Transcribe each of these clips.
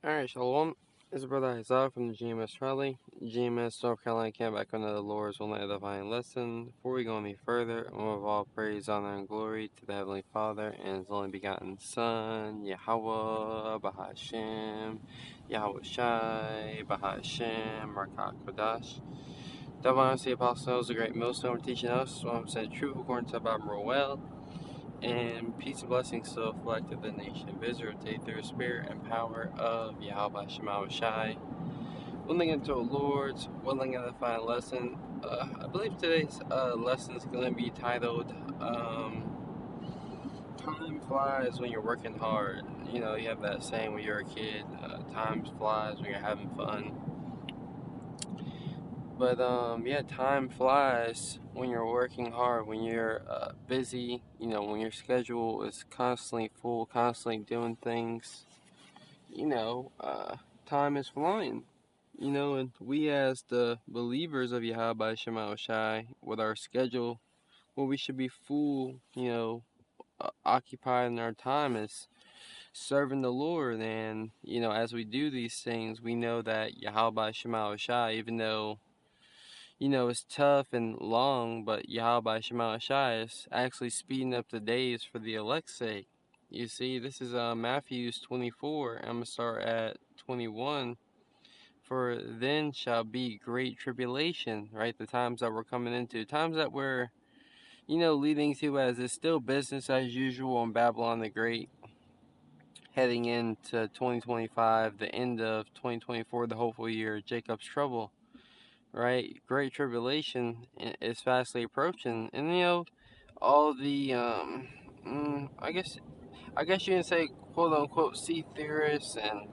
Alright, Shalom. It's Brother Isaac from the GMS Rally. GMS North Carolina came back under the Lord's one night divine lesson. Before we go any further, I want to all praise, honor, and glory to the Heavenly Father and His only begotten Son, Yahweh, Bahashem, Yahweh Shai, Bahashem, Rakah Kodash. Divine the Apostle knows the great millstone teaching us, so I'm saying truth according to Bob Roel. And peace and blessings to reflect to the nation of Israel, take through the spirit and power of Yahweh Shema Shai. Willing into the Lord's, willing in the final lesson. I believe today's lesson is going to be titled Time Flies When You're Working Hard. You know, you have that saying when you're a kid, time flies when you're having fun. But yeah, time flies when you're working hard, when you're busy, you know, when your schedule is constantly full, constantly doing things, you know, time is flying. You know, and we as the believers of Yahweh Shema Shai, with our schedule, what we should be full, you know, occupied in our time is serving the Lord. And, you know, as we do these things, we know that Yahweh Shema Shai, even though you know, it's tough and long, but Yahweh Shema Shai is actually speeding up the days for the elect's sake. You see, this is Matthews 24. I'm going to start at 21. For then shall be great tribulation, right? The times that we're coming into, times that we're, you know, leading to as it's still business as usual in Babylon the Great, heading into 2025, the end of 2024, the hopeful year, Jacob's trouble. Right, great tribulation is fastly approaching, and you know, all the I guess you can say quote unquote seed theorists and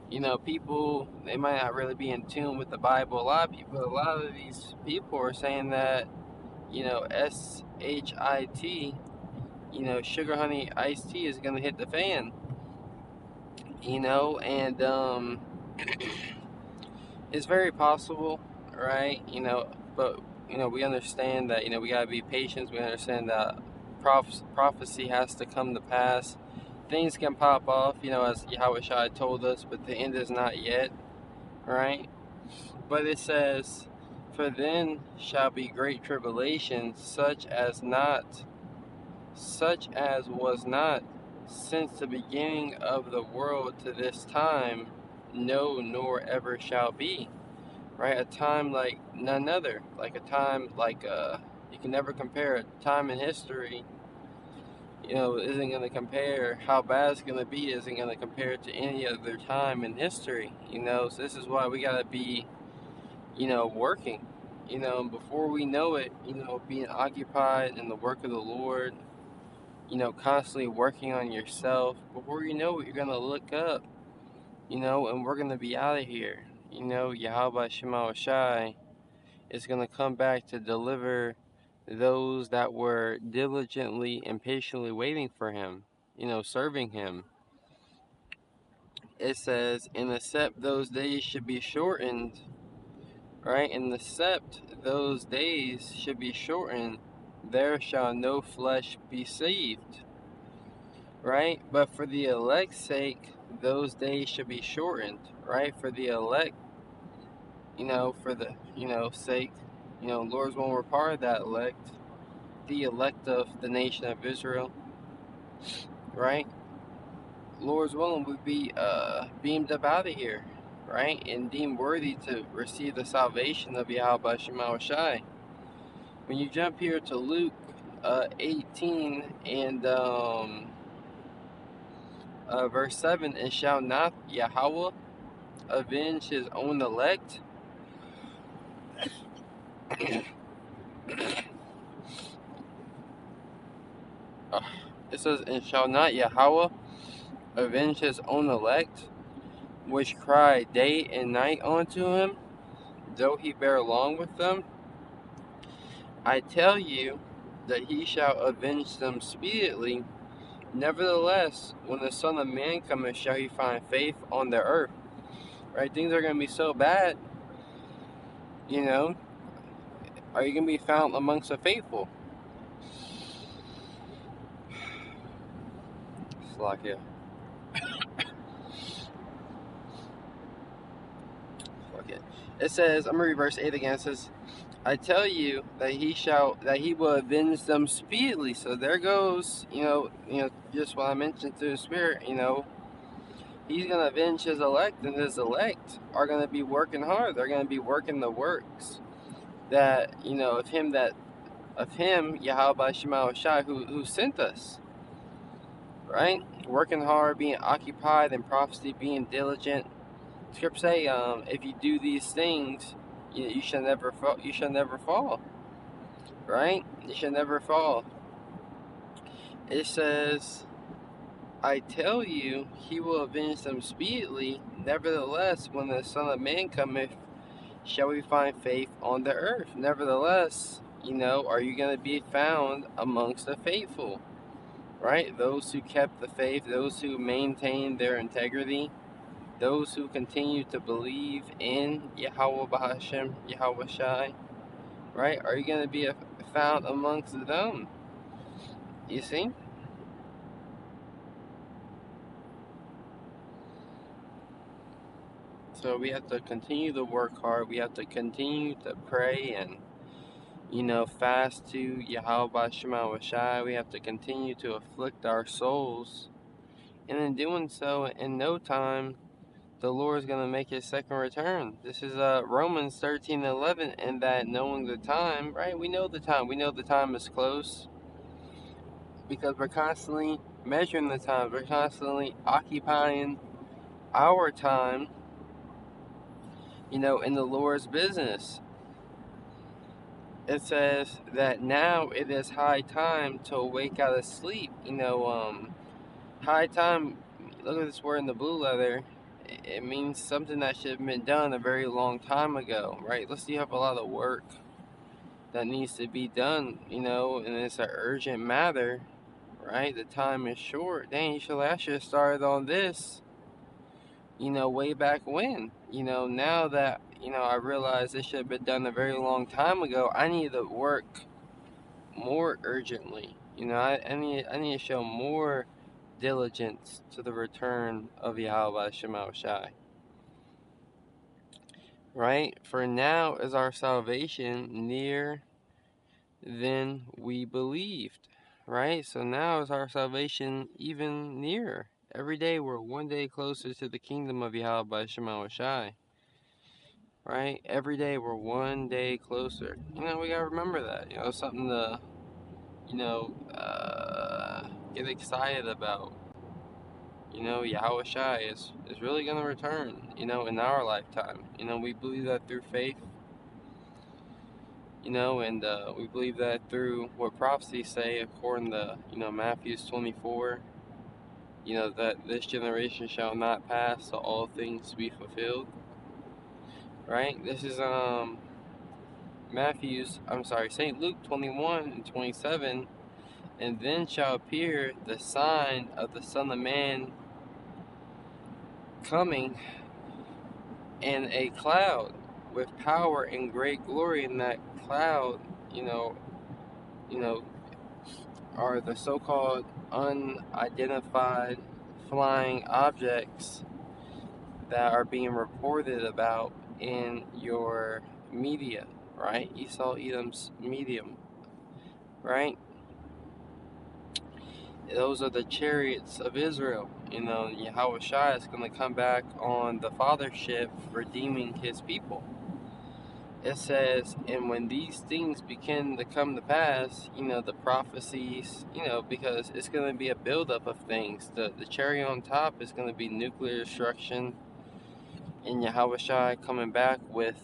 you know people they might not really be in tune with the Bible. A lot of these people are saying that you know SHIT, you know, sugar honey iced tea is gonna hit the fan, you know, and it's very possible, right? You know, but you know, we understand that you know we gotta be patient. We understand that prophecy has to come to pass. Things can pop off, you know, as Yahweh Shai told us, but the end is not yet, right? But it says, "For then shall be great tribulation, such as was not since the beginning of the world to this time, no, nor ever shall be." Right? A time like none other, like a time like you can never compare a time in history. You know, isn't going to compare how bad it's going to be. Isn't going to compare it to any other time in history. You know, so this is why we got to be, you know, working. You know, and before we know it, you know, being occupied in the work of the Lord. You know, constantly working on yourself. Before you know it, you're going to look up. You know, and we're going to be out of here. You know, Yahweh Shema Shai is going to come back to deliver those that were diligently and patiently waiting for him, you know, serving him. It says, in the sept those days should be shortened, right? In the sept those days should be shortened, there shall no flesh be saved, right? But for the elect's sake, those days should be shortened, right? For the elect, you know, for the, you know, sake, you know, Lord's when we're part of that elect, the elect of the nation of Israel, right? Lord's willing, would be beamed up out of here, right? And deemed worthy to receive the salvation of Yahweh Shema Shai. When you jump here to Luke 18 and verse 7, and shall not Yahweh avenge his own elect? It says, and shall not Yahweh avenge his own elect, which cry day and night unto him, though he bear long with them? I tell you that he shall avenge them speedily. Nevertheless, when the Son of Man cometh, shall he find faith on the earth? Right? Things are going to be so bad, you know. Are you going to be found amongst the faithful? Slack it. Okay. It says, I'm gonna read verse 8 again. It says, I tell you that he will avenge them speedily. So there goes, just what I mentioned through the Spirit, he's gonna avenge his elect, and his elect are gonna be working hard. They're gonna be working the works that, of him, Yahweh Shema Shai, who sent us, right? Working hard, being occupied in prophecy, being diligent. Scripture say, if you do these things, you shall never fall. You shall never fall, right? You shall never fall. It says, I tell you, he will avenge them speedily. Nevertheless, when the Son of Man cometh, shall we find faith on the earth? Nevertheless, are you going to be found amongst the faithful? Right? Those who kept the faith, those who maintained their integrity, those who continue to believe in Yahweh Bahashem, Yahweh Shai, right? Are you going to be found amongst them? You see? So we have to continue to work hard. We have to continue to pray and, fast to Yahweh Shema Shai. We have to continue to afflict our souls. And in doing so, in no time, the Lord is going to make his second return. This is Romans 13:11, and that knowing the time, right? We know the time. We know the time is close because we're constantly measuring the time. We're constantly occupying our time, in the Lord's business. It says that now it is high time to awake out of sleep. High time, look at this word in the blue letter. It means something that should have been done a very long time ago, right? Let's say you have a lot of work that needs to be done, and it's an urgent matter, right? The time is short. Dang, you should have started on this, way back when. Now that, I realize this should have been done a very long time ago, I need to work more urgently. I need to show more diligence to the return of Yahweh Shema Shai. Right? For now is our salvation near than we believed. Right? So now is our salvation even nearer. Every day we're one day closer to the kingdom of Yahweh Shema Shai. Right? Every day we're one day closer. We gotta remember that. Something to, get excited about. Yahweh Shai is really going to return, in our lifetime. We believe that through faith, and we believe that through what prophecies say, according to, Matthew 24, that this generation shall not pass, so all things be fulfilled. Right? This is, St. Luke 21:27, and then shall appear the sign of the Son of Man coming in a cloud with power and great glory. In that cloud, you know, you know, are the so-called unidentified flying objects that are being reported about in your media, right? Esau Edom's medium, right? Those are the chariots of Israel. Yahweh Shai is going to come back on the fathership, redeeming his people. It says, and when these things begin to come to pass, the prophecies, because it's going to be a buildup of things. The cherry on top is going to be nuclear destruction, and Yahweh Shai coming back with,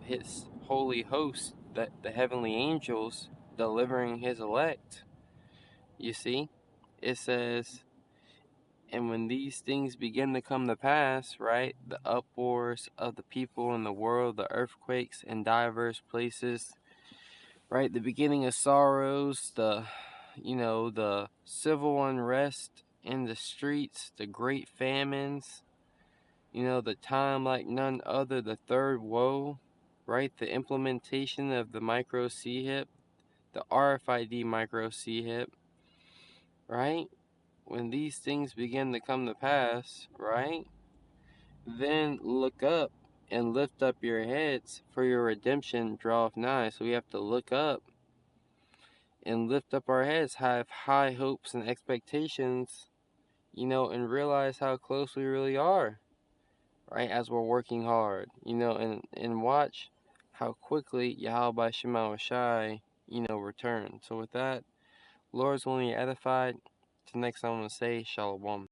his holy host, the heavenly angels, delivering his elect. You see? It says, and when these things begin to come to pass, right, the uproars of the people in the world, the earthquakes in diverse places, right, the beginning of sorrows, the civil unrest in the streets, the great famines, the time like none other, the third woe, right, the implementation of the micro C-HIP, the RFID micro C-HIP, right? When these things begin to come to pass, right, then look up and lift up your heads, for your redemption draweth nigh. So we have to look up and lift up our heads, have high hopes and expectations, and realize how close we really are, right, as we're working hard, and watch how quickly Yahweh Shema Shai, return. So with that, Lord's willing, you're edified. Till next time, I'm going to say Shalom.